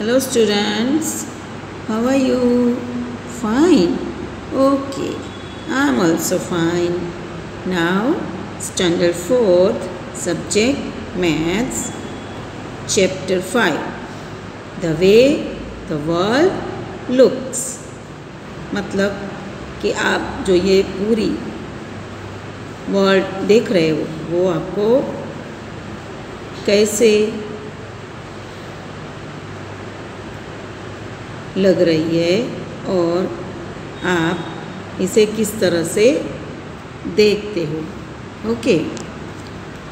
Hello students, how are you? Fine. Okay, I'm also fine. Now, standard 4th, subject maths, chapter 5. The way the world looks. मतलब कि आप जो ये पूरी world देख रहे हो वो आपको कैसे लग रही है और आप इसे किस तरह से देखते हो. Okay,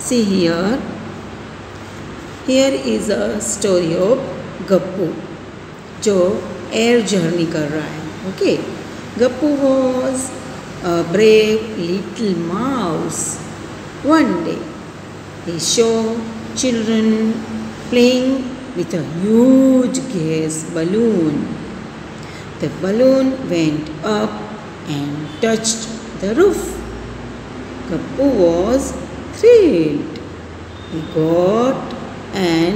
see here is a story of Gappu जो एयर जर्नी कर रहा है. Okay, Gappu was a brave little mouse. One day he saw children playing with a huge gas balloon. The balloon went up and touched the roof. Gappu was thrilled. He got an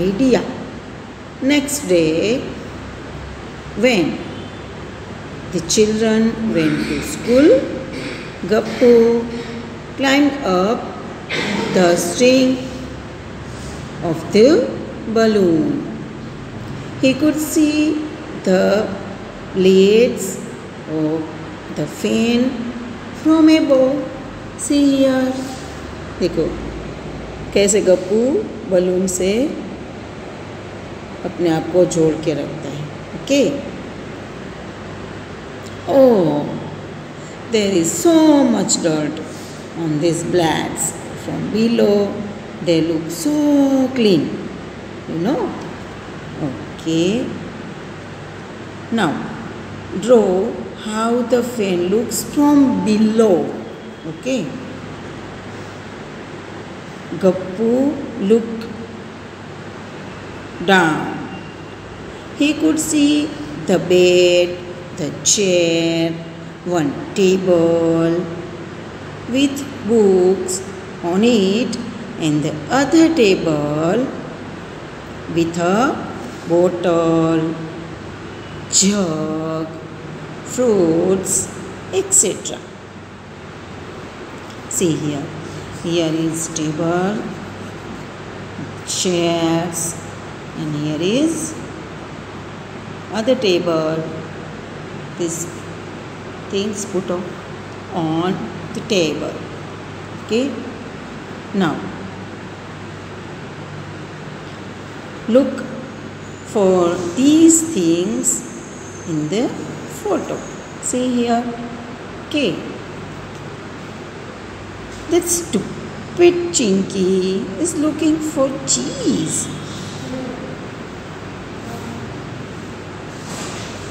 idea. Next day, when the children went to school, Gappu climbed up the string of the balloon. He could see the blades of the fan from above. See here. देखो कैसे Gappu balloon से अपने आप को जोड़ के रखता है. Okay. Oh, there is so much dirt on these blades. From below, they look so clean, you know. Okay. Now, draw how the fan looks from below. Okay. Gappu looked down. He could see the bed, the chair, one table with books on it, and the other table with a bottle, jug, fruits, etc. See here. Here is table, chairs, and here is other table. These things put on the table. Okay. Now, look for these things in the photo. See here. Okay. That stupid Chinky is looking for cheese.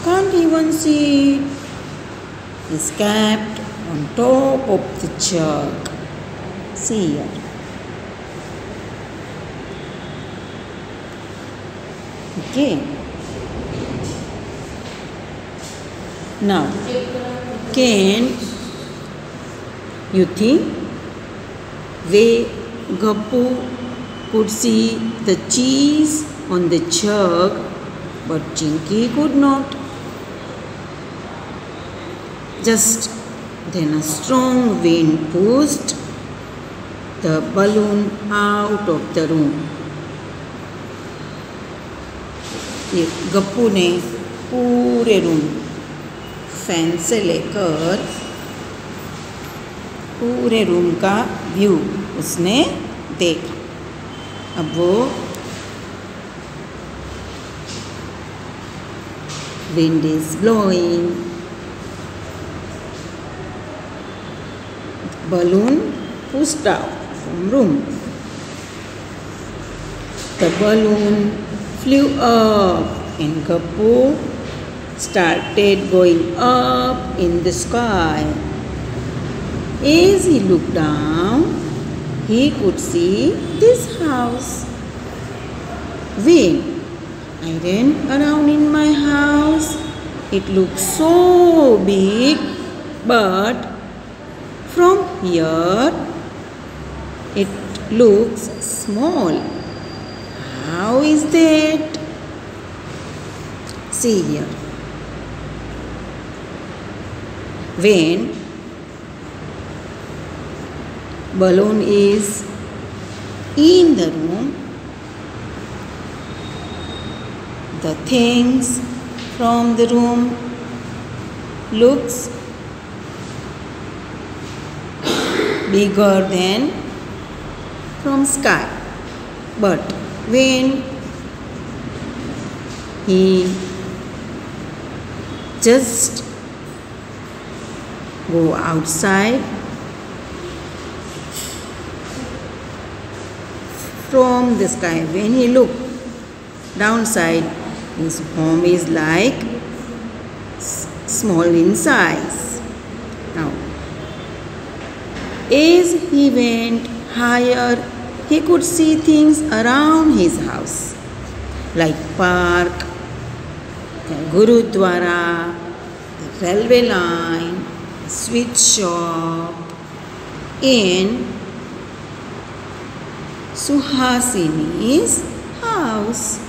Can't even see it. It's kept on top of the jug. See here. Okay. Now, can you think where Gappu could see the cheese on the jug, but Chinky could not? Just then a strong wind pushed the balloon out of the room. ये गप्पू ने पूरे room fan से लेकर पूरे room का view उसने देखा. अब वो wind is blowing, balloon pushed out from room. The balloon flew up and Gappu started going up in the sky. As he looked down, he could see this house. When I ran around in my house, it looked so big, but from here it looks small. How is that? See here. When balloon is in the room, the things from the room looks bigger than from sky. But when he just go outside from the sky, when he look downside, his home is like small in size. Now, as he went higher, he could see things around his house, like park, the Gurudwara, the railway line, the sweet shop, and Suhasini's house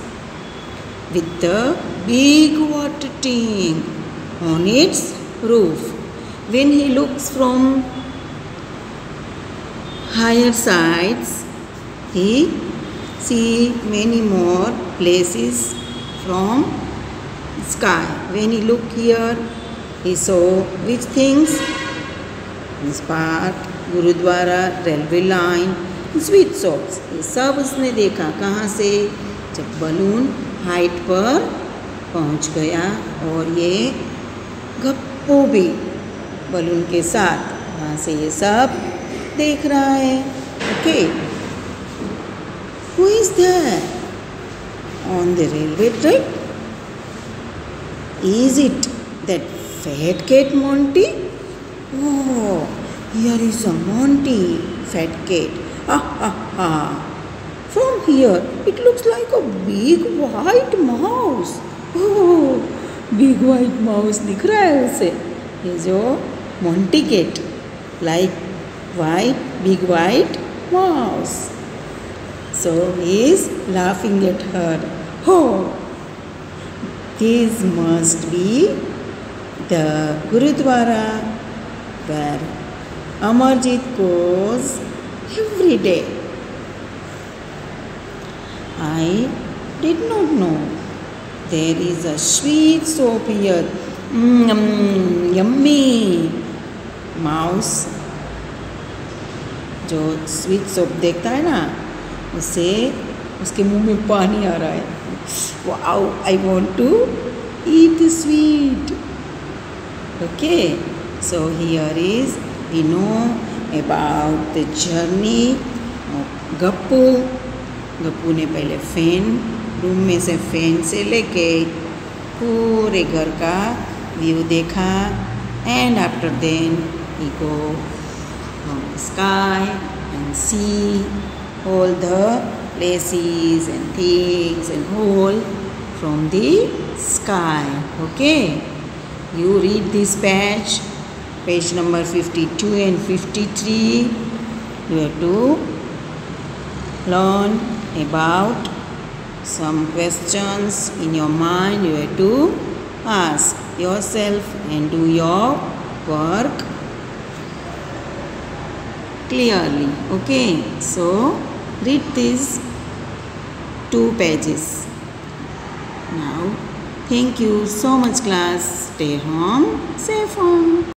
with the big water tank on its roof. When he looks from higher sides, he see many more places from sky. When he look here, he saw which things? This park, Gurudwara, railway line, sweet shops, ये सब उसने देखा. कहाँ से? जब balloon height पर पहुँच गया और ये गप्पू भी बलून के साथ वहाँ से ये सब देख रहा है. Okay, who is there on the railway track? Is it that fat cat Monty? Oh, here is a Monty, fat cat. From here, it looks like a big white mouse. Oh, big white mouse दिख रहा है उसे. ये जो Monty cat, like white, big white mouse. So he is laughing at her. Oh, this must be the Gurudwara where Amarjit goes every day. I did not know there is a sweet soap here. Yummy. Mouse जो sweet soap देखता है ना, उसे उसके मुंह में पानी आ रहा है. Wow, I want to eat the sweet. Okay, so here is we know about the journey of Gappu. Gappu ने पहले फैन, रूम में से फैन से लेके पूरे घर का व्यू देखा. And after then he go from the sky and see all the places and things and all from the sky. Okay, you read this page number 52 and 53. You have to learn about some questions in your mind. You have to ask yourself and do your work clearly. Okay, so read these 2 pages. Now, thank you so much class. Stay home, safe home.